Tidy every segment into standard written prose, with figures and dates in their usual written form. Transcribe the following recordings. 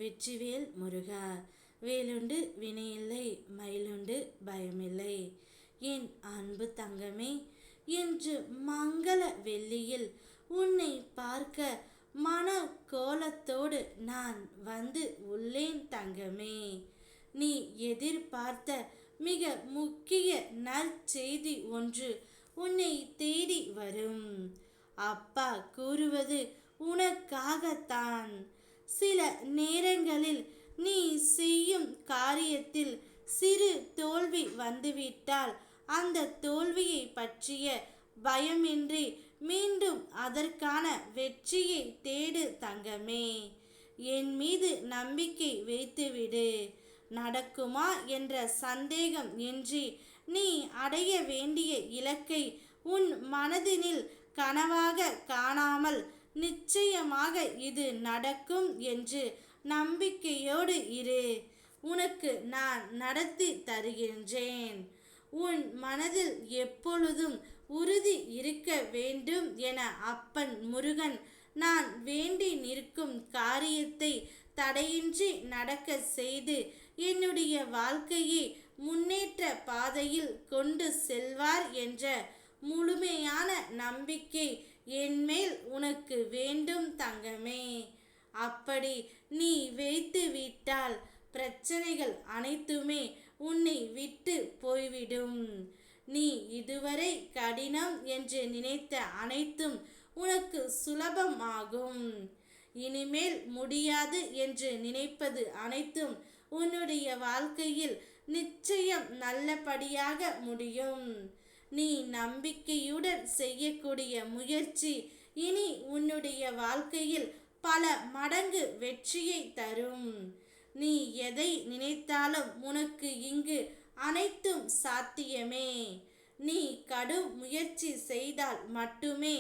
வெற்றிவேல் முருகா. வேலுண்டு வினையில்லை, மயிலுண்டு பயமில்லை. என் அன்பு தங்கமே, இன்று மங்கள வெள்ளியில் உன்னை பார்க்க மன கோலத்தோடு நான் வந்து உள்ளேன் தங்கமே. நீ எதிர்பார்த்த மிக முக்கிய நற்செய்தி ஒன்று உன்னை தேடி வரும். அப்பா கூறுவது உனக்காகத்தான். சில நேரங்களில் நீ செய்யும் காரியத்தில் சிறு தோல்வி வந்துவிட்டால் அந்த தோல்வியை பற்றிய பயமின்றி மீண்டும் அதற்கான வெற்றியை தேடு தங்கமே. என் மீது நம்பிக்கை வைத்துவிடு. நடக்குமா என்ற சந்தேகம் இன்றி நீ அடைய வேண்டிய இலக்கை உன் மனதினில் கனவாக காணாமல் நிச்சயமாக இது நடக்கும் என்று நம்பிக்கையோடு இரு. உனக்கு நான் நடத்தி தருகின்றேன். உன் மனதில் எப்பொழுதும் உறுதி இருக்க வேண்டும் என அப்பன் முருகன் நான் வேண்டி நிற்கும் காரியத்தை தடையின்றி நடக்க செய்து என்னுடைய வாழ்க்கையை முன்னேற்ற பாதையில் கொண்டு செல்வார் என்ற முழுமையான நம்பிக்கை என்மேல் உனக்கு வேண்டும் தங்கமே. அப்படி நீ வைத்து விட்டால் பிரச்சனைகள் அனைத்துமே உன்னை விட்டு போய்விடும். நீ இதுவரை கடினம் என்று நினைத்த அனைத்தும் உனக்கு சுலபமாகும். இனிமேல் முடியாது என்று நினைப்பது அனைத்தும் உன்னுடைய வாழ்க்கையில் நிச்சயம் நல்லபடியாக முடியும். நீ நம்பிக்கையுடன் செய்யக்கூடிய முயற்சி இனி உன்னுடைய வாழ்க்கையில் பல மடங்கு வெற்றியை தரும். நீ எதை நினைத்தாலும் உனக்கு இங்கு அனைத்தும் சாத்தியமே. நீ கடும் முயற்சி செய்தால் மட்டுமே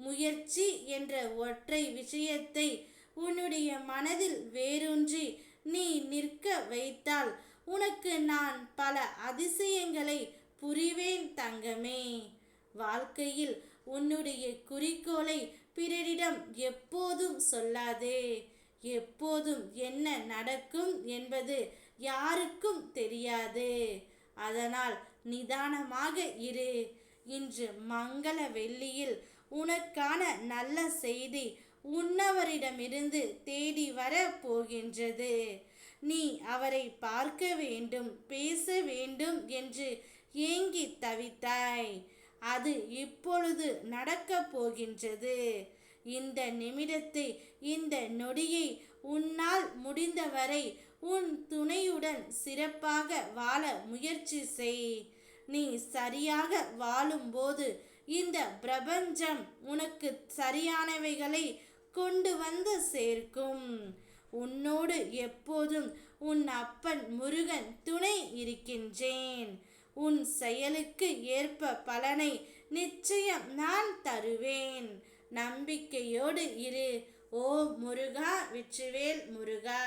முயற்சி என்ற ஒற்றை விஷயத்தை உன்னுடைய மனதில் வேரூன்றி நீ நிற்க வைத்தால் உனக்கு நான் பல அதிசயங்களை புரிவேன் தங்கமே. வாழ்க்கையில் உன்னுடைய குறிக்கோளை பிறரிடம் எப்போதும் சொல்லாதே. எப்போதும் என்ன நடக்கும் என்பது யாருக்கும் தெரியாது. அதனால் நிதானமாக இரு. இன்று மங்கள வெள்ளியில் உனக்கான நல்ல செய்தி உன்னவரிடமிருந்து தேடி வர போகின்றது. நீ அவரை பார்க்க வேண்டும், பேச வேண்டும் என்று ஏங்கி தவித்தாய். அது இப்பொழுது நடக்கப் போகின்றது. இந்த நிமிடத்தை, இந்த நொடியை உன்னால் முடிந்தவரை உன் துணையுடன் சிறப்பாக வாழ முயற்சி செய். நீ சரியாக வாழும்போது இந்த பிரபஞ்சம் உனக்கு சரியானவைகளை கொண்டு வந்து சேர்க்கும். உன்னோடு எப்போதும் உன் அப்பன் முருகன் துணை இருக்கின்றேன். உன் செயலுக்கு ஏற்ப பலனை நிச்சயம் நான் தருவேன். நம்பிக்கையோடு இரு. ஓ முருகா, வெற்றிவேல் முருகா.